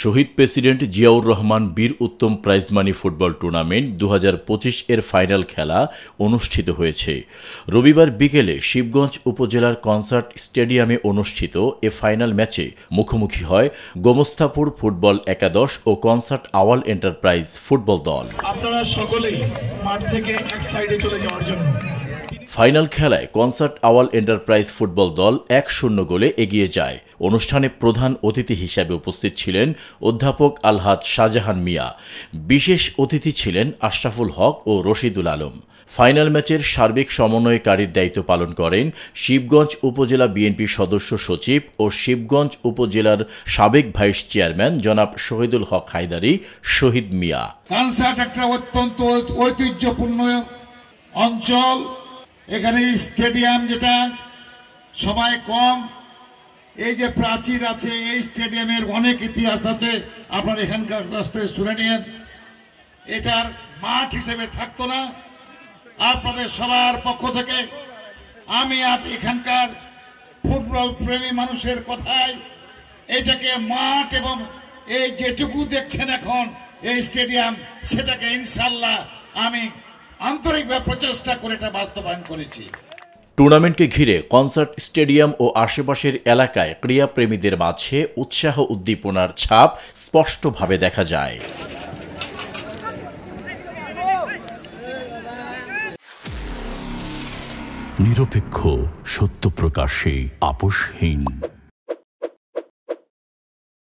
শহীদ president Ziaur Rahman বীর উত্তম prize money football tournament 2025 এর final খেলা অনুষ্ঠিত হয়েছে। রবিবার বিকেলে শিবগঞ্জ উপজেলার কনসার্ট স্টেডিয়ামে অনুষ্ঠিত এ ফাইনাল ম্যাচে মুখোমুখি হয় গোমস্তাপুর ফুটবল একাদশ ও কনসার্ট আওয়াল এন্টারপ্রাইজ ফুটবল দল। আপনারা সকলেই মাঠ থেকে এক সাইডে চলে যাওয়ার জন্য। ফাইনাল খেলায় কনসার্ট আওয়াল এন্টারপ্রাইজ ফুটবল দল 1-0 গোলে এগিয়ে যায়। অনুষ্ঠানে প্রধান অতিথি হিসেবে উপস্থিত ছিলেন অধ্যাপক আলহাজ শাহজাহান মিয়া। বিশেষ অতিথি ছিলেন আশরাফুল হক ও রশিদুল আলম। ফাইনাল ম্যাচের সার্বিক সমন্বয়কারীর দায়িত্ব পালন করেন শিবগঞ্জ উপজেলা বিএনপি সদস্য সচিব ও শিবগঞ্জ উপজেলার সাবেক ভাইস চেয়ারম্যান জনাব শহীদুল হক হায়দারি শহীদ মিয়া। কনসার্ট একটা অত্যন্ত ঐতিহ্যপূর্ণ অঞ্চল। এখানে স্টেডিয়াম যেটা সময় কম, এই যে প্রাচীর আছে, এই স্টেডিয়ামের অনেক ইতিহাস আছে, আপনার এখানকার রাস্তায় শুনে নিন। এটার মাঠ হিসেবে থাকতো না। আপনাদের সবার পক্ষ থেকে আমি এখানকার ফুটবল প্রেমী মানুষের কথায় এটাকে মাঠ এবং এই যেটুকু দেখছেন এখন এই স্টেডিয়াম, সেটাকে ইনশাল্লাহ আমি আন্তরিকভাবে প্রচেষ্টা করে এটা বাস্তবায়ন করেছি। টুর্নামেন্টকে ঘিরে কনসার্ট স্টেডিয়াম ও আশেপাশের এলাকায় ক্রীড়াপ্রেমীদের মাঝে উৎসাহ উদ্দীপনার ছাপ স্পষ্টভাবে দেখা যায়। নিরপেক্ষ, সত্য প্রকাশে আপোষহীন।